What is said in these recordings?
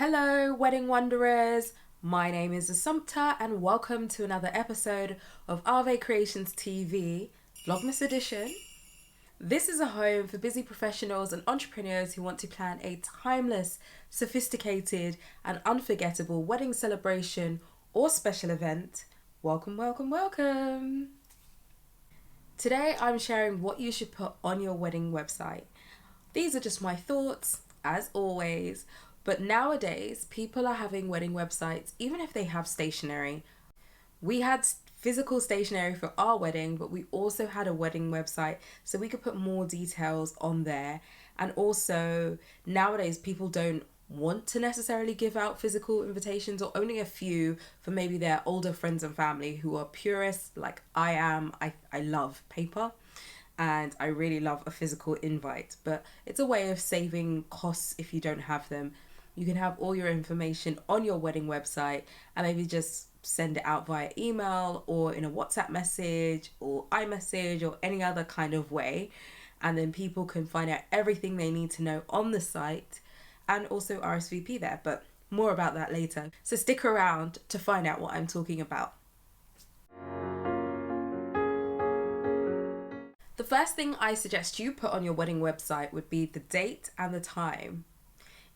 Hello, wedding wanderers. My name is Assumpta, and welcome to another episode of Ave Creations TV, Vlogmas Edition. This is a home for busy professionals and entrepreneurs who want to plan a timeless, sophisticated, and unforgettable wedding celebration or special event. Welcome, welcome, welcome. Today I'm sharing what you should put on your wedding website. These are just my thoughts, as always. But nowadays, people are having wedding websites, even if they have stationery. We had physical stationery for our wedding, but we also had a wedding website so we could put more details on there. And also, nowadays, people don't want to necessarily give out physical invitations, or only a few for maybe their older friends and family who are purists like I am. I love paper. And I really love a physical invite, but it's a way of saving costs if you don't have them. You can have all your information on your wedding website and maybe just send it out via email or in a WhatsApp message or iMessage or any other kind of way. And then people can find out everything they need to know on the site and also RSVP there, but more about that later. So stick around to find out what I'm talking about. The first thing I suggest you put on your wedding website would be the date and the time.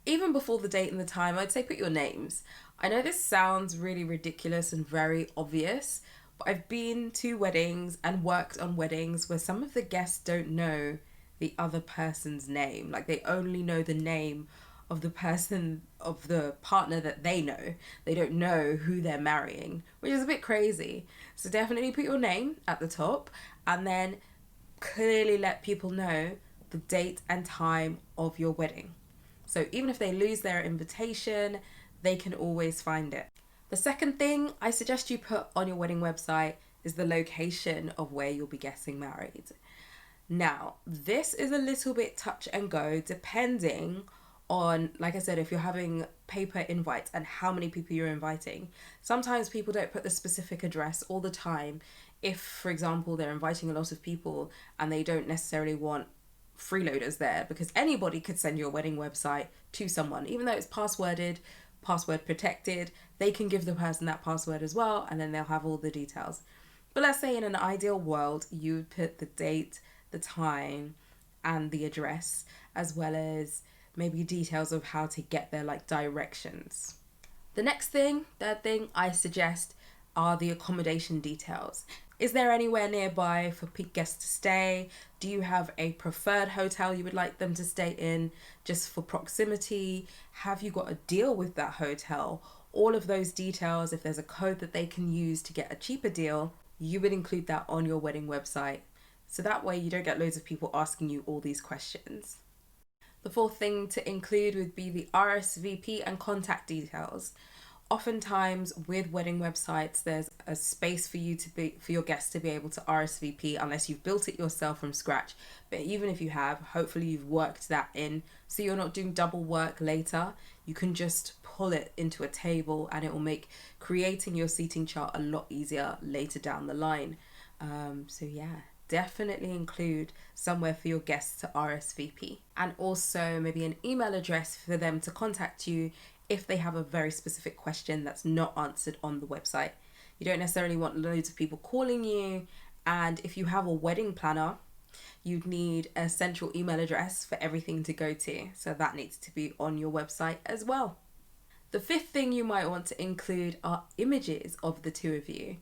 Even before the date and the time, I'd say put your names. I know this sounds really ridiculous and very obvious, but I've been to weddings and worked on weddings where some of the guests don't know the other person's name. Like, they only know the name of the person, of the partner that they know. They don't know who they're marrying, which is a bit crazy. So definitely put your name at the top and then clearly let people know the date and time of your wedding. So even if they lose their invitation, they can always find it. The second thing I suggest you put on your wedding website is the location of where you'll be getting married. Now, this is a little bit touch and go depending on, like I said, if you're having paper invites and how many people you're inviting. Sometimes people don't put the specific address all the time. If, for example, they're inviting a lot of people and they don't necessarily want freeloaders there, because anybody could send your wedding website to someone, even though it's password protected, they can give the person that password as well, and then they'll have all the details. But let's say in an ideal world, you would put the date, the time, and the address, as well as maybe details of how to get there, like directions. The next thing, third thing I suggest are the accommodation details. Is there anywhere nearby for guests to stay? Do you have a preferred hotel you would like them to stay in just for proximity? Have you got a deal with that hotel? All of those details, if there's a code that they can use to get a cheaper deal, you would include that on your wedding website. So that way you don't get loads of people asking you all these questions. The fourth thing to include would be the RSVP and contact details. Oftentimes with wedding websites, there's a space for your guests to be able to RSVP unless you've built it yourself from scratch. But even if you have, hopefully you've worked that in so you're not doing double work later. You can just pull it into a table and it will make creating your seating chart a lot easier later down the line. So yeah, definitely include somewhere for your guests to RSVP, and also maybe an email address for them to contact you if they have a very specific question that's not answered on the website. You don't necessarily want loads of people calling you, and if you have a wedding planner, you'd need a central email address for everything to go to, so that needs to be on your website as well. The fifth thing you might want to include are images of the two of you.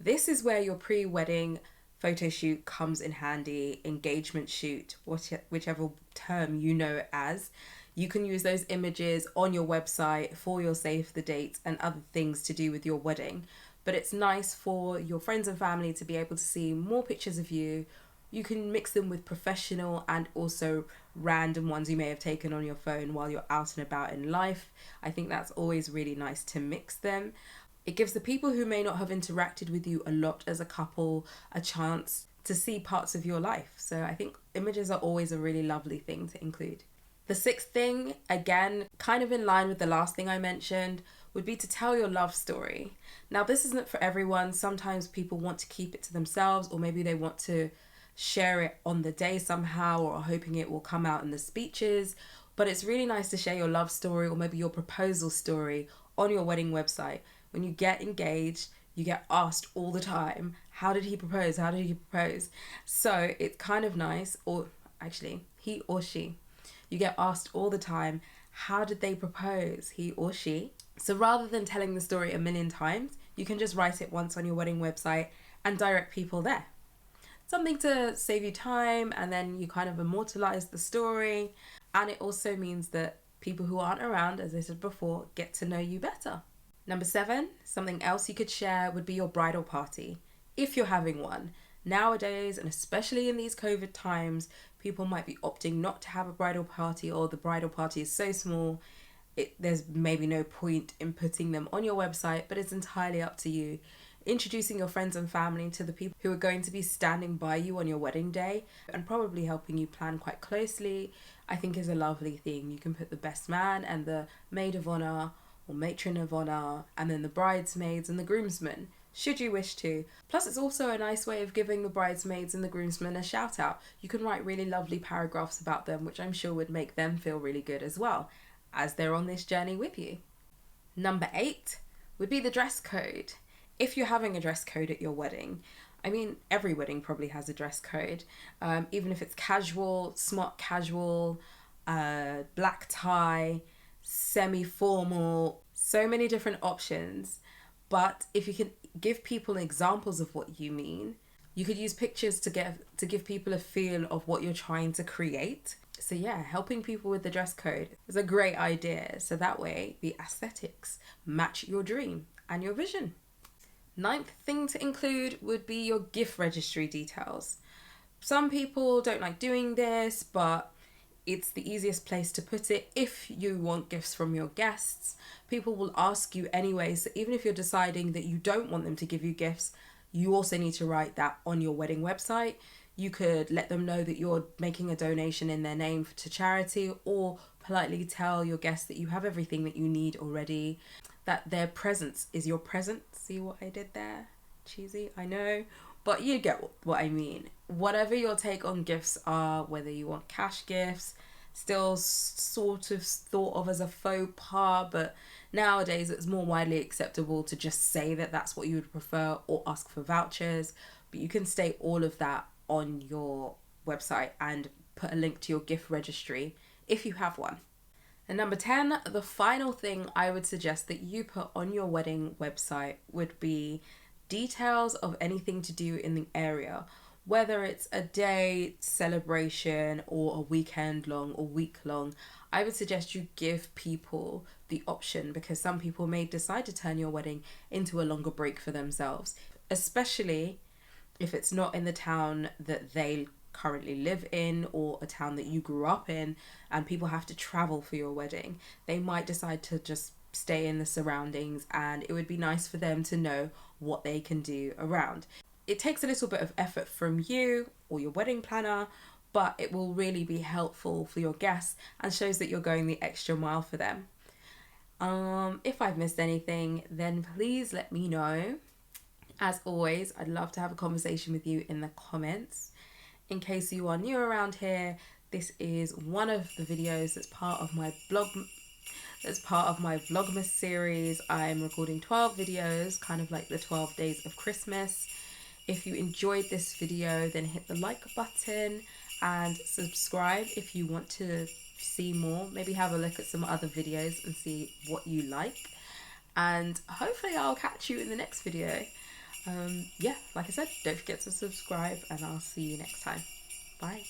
This is where your pre-wedding photo shoot comes in handy, engagement shoot, whichever term you know it as. You can use those images on your website for your save the dates and other things to do with your wedding. But it's nice for your friends and family to be able to see more pictures of you. You can mix them with professional and also random ones you may have taken on your phone while you're out and about in life. I think that's always really nice to mix them. It gives the people who may not have interacted with you a lot as a couple a chance to see parts of your life. So I think images are always a really lovely thing to include. The sixth thing, again, kind of in line with the last thing I mentioned, would be to tell your love story. Now, this isn't for everyone. Sometimes people want to keep it to themselves, or maybe they want to share it on the day somehow, or are hoping it will come out in the speeches. But it's really nice to share your love story or maybe your proposal story on your wedding website. When you get engaged, you get asked all the time, how did he propose? How did he propose? So it's kind of nice, or actually, he or she. You get asked all the time, how did they propose, he or she? So rather than telling the story a million times, you can just write it once on your wedding website and direct people there. Something to save you time, and then you kind of immortalize the story. And it also means that people who aren't around, as I said before, get to know you better. Number 7, something else you could share would be your bridal party, if you're having one. Nowadays, and especially in these COVID times, people might be opting not to have a bridal party, or the bridal party is so small, there's maybe no point in putting them on your website, but it's entirely up to you. Introducing your friends and family to the people who are going to be standing by you on your wedding day and probably helping you plan quite closely, I think is a lovely thing. You can put the best man and the maid of honor or matron of honor, and then the bridesmaids and the groomsmen, should you wish to. Plus, it's also a nice way of giving the bridesmaids and the groomsmen a shout out. You can write really lovely paragraphs about them, which I'm sure would make them feel really good as well, as they're on this journey with you. Number 8 would be the dress code. If you're having a dress code at your wedding, I mean, every wedding probably has a dress code, even if it's casual, smart casual, black tie, semi-formal, so many different options. But if you can give people examples of what you mean, you could use pictures to give people a feel of what you're trying to create. So yeah, helping people with the dress code is a great idea. So that way the aesthetics match your dream and your vision. 9th thing to include would be your gift registry details. Some people don't like doing this, but it's the easiest place to put it. If you want gifts from your guests, people will ask you anyway. So even if you're deciding that you don't want them to give you gifts, you also need to write that on your wedding website. You could let them know that you're making a donation in their name to charity, or politely tell your guests that you have everything that you need already, that their presence is your present. See what I did there? Cheesy, I know, but you get what I mean. Whatever your take on gifts are, whether you want cash gifts, still sort of thought of as a faux pas, but nowadays it's more widely acceptable to just say that that's what you would prefer, or ask for vouchers. But you can state all of that on your website and put a link to your gift registry if you have one. And number 10, the final thing I would suggest that you put on your wedding website would be details of anything to do in the area, whether it's a day celebration or a weekend long or week long. I would suggest you give people the option, because some people may decide to turn your wedding into a longer break for themselves, especially if it's not in the town that they currently live in, or a town that you grew up in, and people have to travel for your wedding. They might decide to just stay in the surroundings, and it would be nice for them to know what they can do around. It takes a little bit of effort from you or your wedding planner, but it will really be helpful for your guests and shows that you're going the extra mile for them. If I've missed anything, then please let me know. As always, I'd love to have a conversation with you in the comments. In case you are new around here, this is one of the videos that's part of my blog. As part of my Vlogmas series, I'm recording 12 videos, kind of like the 12 days of Christmas. If you enjoyed this video, then hit the like button and subscribe if you want to see more. Maybe have a look at some other videos and see what you like. And hopefully I'll catch you in the next video. Yeah, like I said, don't forget to subscribe, and I'll see you next time. Bye.